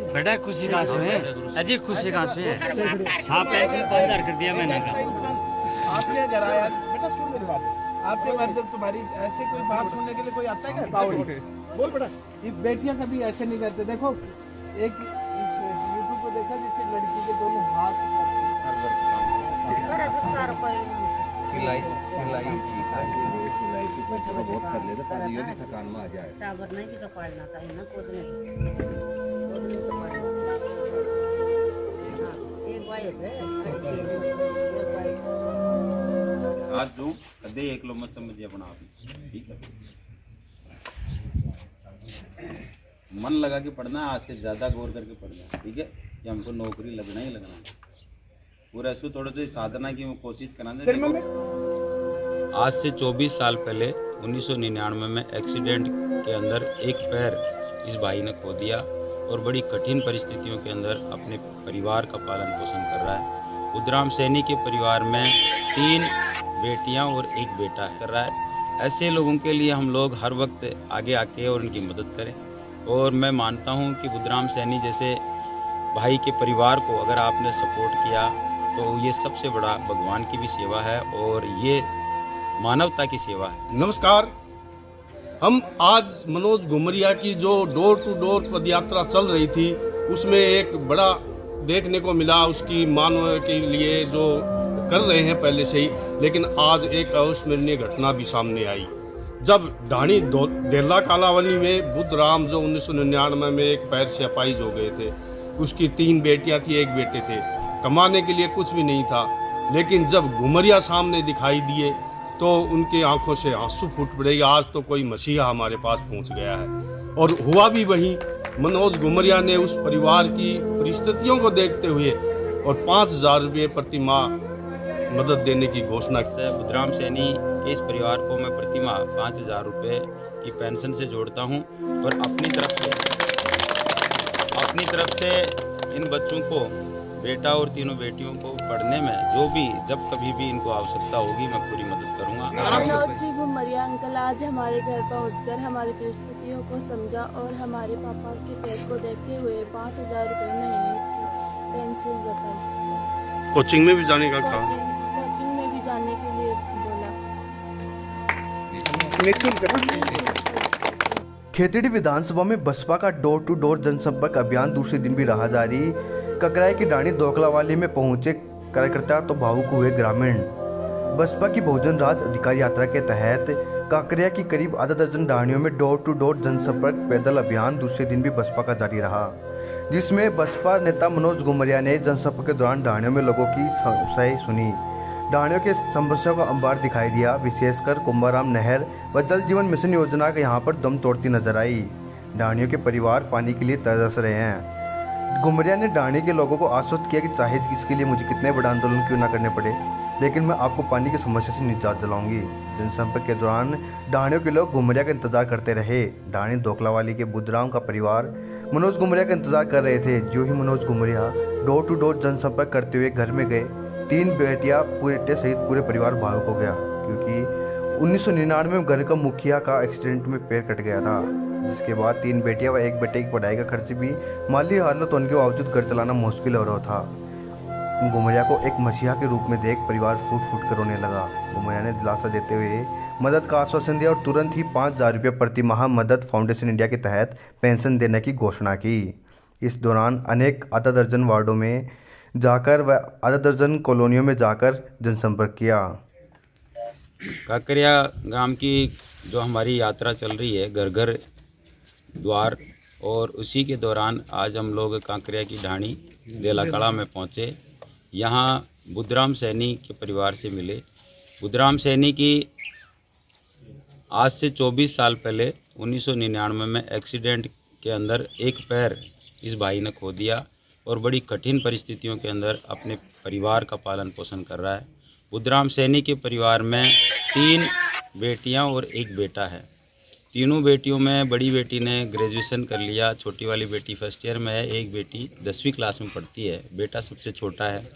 बेटा खुशी कहाँ से है? अजी खुशी कहाँ से है? साहब पेंशन 5,000 कर दिया मैंने कहा। आपने जरा यार बेटा सुन मेरी बात। आपके बाद जब तुम्हारी ऐसे कोई बात सुनने के लिए कोई आता है क्या? बोल बेटा। ये बेटियां कभी ऐसे नहीं करते। देखो एक यूट्यूब पे देखा जिसकी लड़की के दोनों हाथ सिलाई बहुत कर लेते ताकि ये भी थकान में आ जाए। आज जो कदे एक लो मत समझिए अपना आप, ठीक है। मन लगा के पढ़ना है, आज से ज़्यादा गौर करके पढ़ना है, ठीक है। कि हमको नौकरी लगना ही लगना है। पूरा ऐसे थोड़ा सा साधना की कोशिश कराना। आज से 24 साल पहले 1999 में एक्सीडेंट के अंदर एक पैर इस भाई ने खो दिया और बड़ी कठिन परिस्थितियों के अंदर अपने परिवार का पालन पोषण कर रहा है। बुद्धराम सैनी के परिवार में 3 बेटियां और 1 बेटा कर रहा है। ऐसे लोगों के लिए हम लोग हर वक्त आगे आके और उनकी मदद करें। और मैं मानता हूं कि बुद्धराम सैनी जैसे भाई के परिवार को अगर आपने सपोर्ट किया तो ये सबसे बड़ा भगवान की भी सेवा है और ये मानवता की सेवा है। नमस्कार। हम आज मनोज घुमरिया की जो डोर टू डोर पदयात्रा चल रही थी उसमें एक बड़ा देखने को मिला। उसकी मानव के लिए जो कर रहे हैं पहले से ही, लेकिन आज एक अविस्मरणीय घटना भी सामने आई। जब ढाणी देला कालावली में बुद्धराम जो 1999 में एक पैर से अपाहिज हो गए थे, उसकी 3 बेटियां थी, 1 बेटे थे। कमाने के लिए कुछ भी नहीं था, लेकिन जब घुमरिया सामने दिखाई दिए तो उनकी आंखों से आंसू फूट पड़े। आज तो कोई मसीहा हमारे पास पहुंच गया है। और हुआ भी वही। मनोज घुमरिया ने उस परिवार की परिस्थितियों को देखते हुए और 5,000 रुपये प्रति माह मदद देने की घोषणा की। बुद्धराम सैनी के इस परिवार को मैं प्रति माह 5,000 रुपये की पेंशन से जोड़ता हूं और अपनी तरफ से इन बच्चों को, बेटा और तीनों बेटियों को पढ़ने में जो भी जब कभी भी इनको आवश्यकता होगी मैं पूरी मदद करूंगा। मनोज जी घुमरिया अंकल आज हमारे घर पहुंचकर हमारी परिस्थितियों को समझा और हमारे पापा के पेट को देखते हुए 5,000 रुपये महीने की पेंशन बताई। कोचिंग में भी जाने का कहा। कोचिंग में भी जाने के लिए बोला। खेतड़ी विधानसभा में बसपा का डोर टू डोर जनसंपर्क अभियान दूसरे दिन भी रहा जारी। ककराई की ढाणी दोकलावाली में पहुंचे कार्यकर्ता तो भावुक हुए ग्रामीण। बसपा की बहुजन राज अधिकार यात्रा के तहत काकरिया की करीब आधा दर्जन ढाणियों में डोर टू डोर जनसंपर्क पैदल अभियान दूसरे दिन भी बसपा का जारी रहा, जिसमें बसपा नेता मनोज घुमरिया ने जनसंपर्क के दौरान ढाणियों में लोगों की समस्याएं सुनी। ढाणियों के समस्याओं का अंबार दिखाई दिया। विशेषकर कुंभाराम नहर व जल जीवन मिशन योजना के यहाँ पर दम तोड़ती नजर आई। ढाणियों के परिवार पानी के लिए तरस रहे हैं। घुमरिया ने ढाणी के लोगों को आश्वस्त किया कि चाहे इसके लिए मुझे कितने बड़े आंदोलन क्यों न करने पड़े, लेकिन मैं आपको पानी की समस्या से निजात दिलाऊंगी। जनसंपर्क के दौरान ढाणियों के लोग घुमरिया का इंतजार करते रहे। ढाणी दोकलावाली के बुद्धराम का परिवार मनोज घुमरिया का इंतजार कर रहे थे। जो ही Manoj Ghumaria door to door जनसंपर्क करते हुए घर में गए, 3 बेटियां बेटे सहित पूरे परिवार भावुक हो गया, क्योंकि 1999 में घर का मुखिया का एक्सीडेंट में पैर कट गया था, जिसके बाद 3 बेटियां व 1 बेटे की पढ़ाई का खर्च भी माली हालत होने के बावजूद घर चलाना मुश्किल हो रहा था। घुमरिया को एक मसीहा के रूप में देख परिवार फूट फूट कर रोने लगा। घुमरिया ने दिलासा देते हुए मदद का आश्वासन दिया और तुरंत ही 5,000 रुपये प्रति माह मदद फाउंडेशन इंडिया के तहत पेंशन देने की घोषणा की। इस दौरान अनेक आधा दर्जन वार्डों में जाकर व आधा दर्जन कॉलोनियों में जाकर जनसंपर्क किया। काकरिया गांव की जो हमारी यात्रा चल रही है घर घर द्वार, और उसी के दौरान आज हम लोग काकरिया की ढाणी देलाकड़ा में पहुँचे। यहाँ बुद्धराम सैनी के परिवार से मिले। बुद्धराम सैनी की आज से 24 साल पहले 1999 में एक्सीडेंट के अंदर एक पैर इस भाई ने खो दिया और बड़ी कठिन परिस्थितियों के अंदर अपने परिवार का पालन पोषण कर रहा है। बुद्धराम सैनी के परिवार में 3 बेटियां और 1 बेटा है। तीनों बेटियों में बड़ी बेटी ने ग्रेजुएशन कर लिया, छोटी वाली बेटी फर्स्ट ईयर में है, एक बेटी 10वीं क्लास में पढ़ती है, बेटा सबसे छोटा है।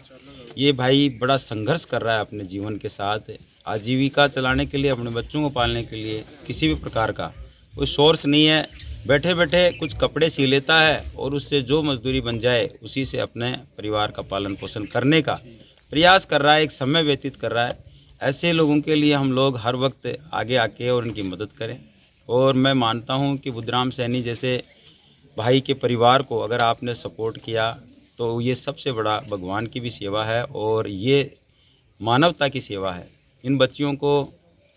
ये भाई बड़ा संघर्ष कर रहा है अपने जीवन के साथ, आजीविका चलाने के लिए, अपने बच्चों को पालने के लिए। किसी भी प्रकार का कोई सोर्स नहीं है, बैठे बैठे कुछ कपड़े सी लेता है और उससे जो मजदूरी बन जाए उसी से अपने परिवार का पालन पोषण करने का प्रयास कर रहा है, एक समय व्यतीत कर रहा है। ऐसे लोगों के लिए हम लोग हर वक्त आगे आके और उनकी मदद करें। और मैं मानता हूं कि बुद्धराम सैनी जैसे भाई के परिवार को अगर आपने सपोर्ट किया तो ये सबसे बड़ा भगवान की भी सेवा है और ये मानवता की सेवा है। इन बच्चियों को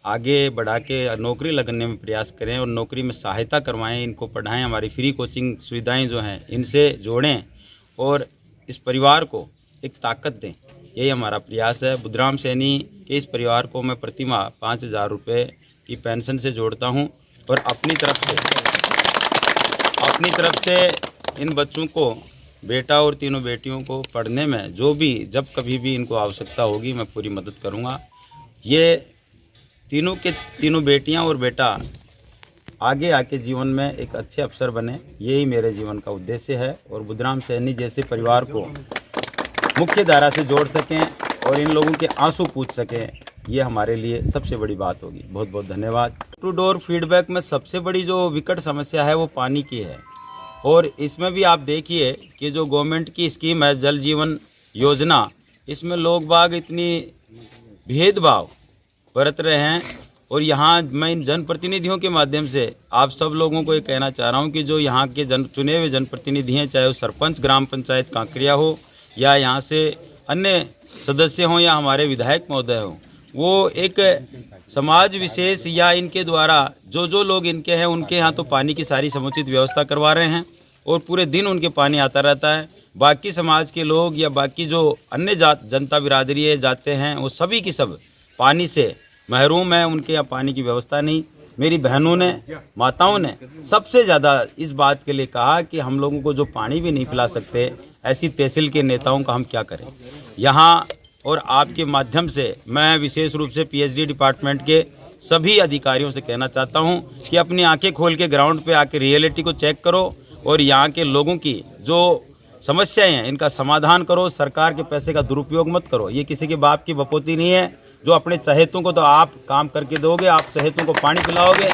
आगे बढ़ा के नौकरी लगने में प्रयास करें और नौकरी में सहायता करवाएं, इनको पढ़ाएं, हमारी फ्री कोचिंग सुविधाएं जो हैं इनसे जोड़ें और इस परिवार को एक ताकत दें। यही हमारा प्रयास है। बुद्धराम सैनी के इस परिवार को मैं प्रतिमाह 5,000 रुपये की पेंशन से जोड़ता हूं और अपनी तरफ से इन बच्चों को, बेटा और तीनों बेटियों को पढ़ने में जो भी जब कभी भी इनको आवश्यकता होगी मैं पूरी मदद करूंगा। ये तीनों बेटियां और बेटा आगे आके जीवन में एक अच्छे अफसर बने, यही मेरे जीवन का उद्देश्य है। और बुद्धराम सैनी जैसे परिवार को मुख्य धारा से जोड़ सकें और इन लोगों के आंसू पूछ सकें, ये हमारे लिए सबसे बड़ी बात होगी। बहुत बहुत धन्यवाद। टू डोर फीडबैक में सबसे बड़ी जो विकट समस्या है वो पानी की है और इसमें भी आप देखिए कि जो गवर्नमेंट की स्कीम है जल जीवन योजना, इसमें लोग बाग इतनी भेदभाव बरत रहे हैं। और यहाँ मैं इन जनप्रतिनिधियों के माध्यम से आप सब लोगों को ये कहना चाह रहा हूँ कि जो यहाँ के चुने हुए जनप्रतिनिधि हैं, चाहे वो सरपंच ग्राम पंचायत कांकरिया हो या यहाँ से अन्य सदस्य हों या हमारे विधायक महोदय हों, वो एक समाज विशेष या इनके द्वारा जो लोग इनके हैं उनके यहाँ तो पानी की सारी समुचित व्यवस्था करवा रहे हैं और पूरे दिन उनके पानी आता रहता है। बाकी समाज के लोग या बाकी जो अन्य जनता बिरादरी है जाते हैं वो सभी की सब पानी से महरूम है, उनके यहाँ पानी की व्यवस्था नहीं। मेरी बहनों ने, माताओं ने सबसे ज़्यादा इस बात के लिए कहा कि हम लोगों को जो पानी भी नहीं पिला सकते, ऐसी तहसील के नेताओं का हम क्या करें यहाँ। और आपके माध्यम से मैं विशेष रूप से पीएचडी डिपार्टमेंट के सभी अधिकारियों से कहना चाहता हूं कि अपनी आंखें खोल के ग्राउंड पे आके रियलिटी को चेक करो और यहाँ के लोगों की जो समस्याएं हैं इनका समाधान करो। सरकार के पैसे का दुरुपयोग मत करो। ये किसी के बाप की बपोती नहीं है जो अपने चहेतों को तो आप काम करके दोगे, आप चहेतों को पानी पिलाओगे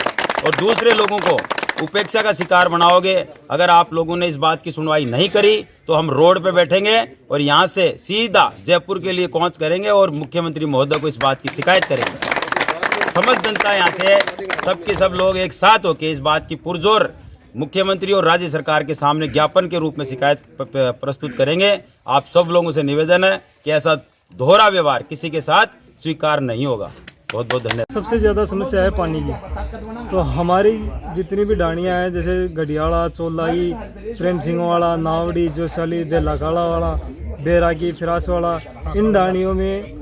और दूसरे लोगों को उपेक्षा का शिकार बनाओगे। अगर आप लोगों ने इस बात की सुनवाई नहीं करी तो हम रोड पे बैठेंगे और यहाँ से सीधा जयपुर के लिए कूच करेंगे और मुख्यमंत्री महोदय को इस बात की शिकायत करेंगे। समस्त जनता यहाँ से सबके सब लोग एक साथ होकर इस बात की पुरजोर मुख्यमंत्री और राज्य सरकार के सामने ज्ञापन के रूप में शिकायत प्रस्तुत करेंगे। आप सब लोगों से निवेदन है कि ऐसा दोहरा व्यवहार किसी के साथ स्वीकार नहीं होगा। बहुत बहुत धन्यवाद। सबसे ज़्यादा समस्या है पानी की। तो हमारी जितनी भी डाणियाँ हैं जैसे गढ़ियाला, चोलाई, प्रेम सिंह वाला, नावड़ी, जोशाली, देलाकाला वाला, बैरागी, फिरास वाला, इन डाणियों में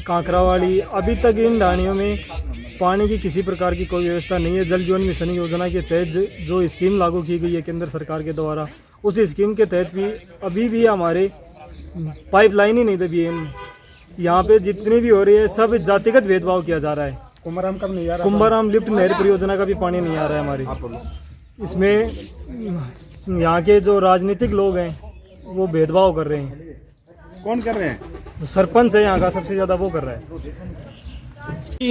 कांकरावाली, अभी तक इन डाणियों में पानी की किसी प्रकार की कोई व्यवस्था नहीं है। जल जीवन मिशन योजना के तहत जो स्कीम लागू की गई है केंद्र सरकार के द्वारा, उस स्कीम के तहत भी अभी भी हमारे पाइपलाइन ही नहीं दबी है। यहाँ पे जितनी भी हो रही है सब जातिगत भेदभाव किया जा रहा है। कुंभाराम कब नहीं आ रहा? कुंभाराम लिफ्ट नहर परियोजना का भी पानी नहीं आ रहा है हमारे। इसमें यहाँ के जो राजनीतिक लोग हैं वो भेदभाव कर रहे हैं। कौन कर रहे हैं? सरपंच है यहाँ का, सबसे ज़्यादा वो कर रहा है।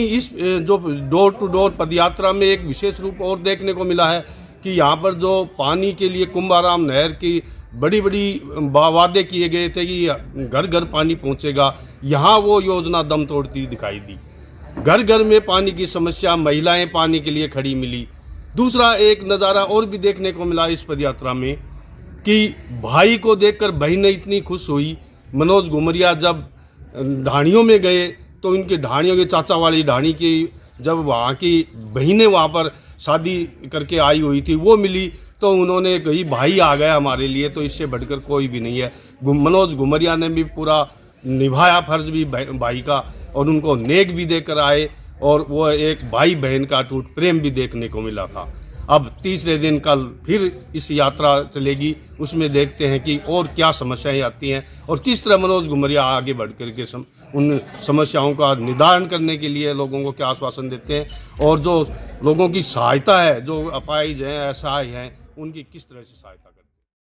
इस जो डोर टू डोर पदयात्रा में एक विशेष रूप और देखने को मिला है कि यहाँ पर जो पानी के लिए कुंभाराम नहर की बड़ी बड़ी वादे किए गए थे कि घर घर पानी पहुँचेगा, यहाँ वो योजना दम तोड़ती दिखाई दी। घर घर में पानी की समस्या, महिलाएं पानी के लिए खड़ी मिली। दूसरा एक नज़ारा और भी देखने को मिला इस पदयात्रा में कि भाई को देखकर बहनें इतनी खुश हुई। मनोज घुमरिया जब ढाणियों में गए तो इनकी ढाणियों की चाचा वाली ढाणी की जब वहाँ की बहनें वहाँ पर शादी करके आई हुई थी वो मिली तो उन्होंने कही भाई आ गया हमारे लिए, तो इससे बढ़कर कोई भी नहीं है। मनोज घुमरिया ने भी पूरा निभाया फर्ज भी भाई का और उनको नेक भी देकर आए और वो एक भाई बहन का अटूट प्रेम भी देखने को मिला था। अब तीसरे दिन कल फिर इस यात्रा चलेगी, उसमें देखते हैं कि और क्या समस्याएं आती हैं और किस तरह मनोज घुमरिया आगे बढ़ करके उन समस्याओं का निदान करने के लिए लोगों को क्या आश्वासन देते हैं और जो लोगों की सहायता है, जो अपाहिज हैं, असहाय हैं, उनकी किस तरह से सहायता करते हैं।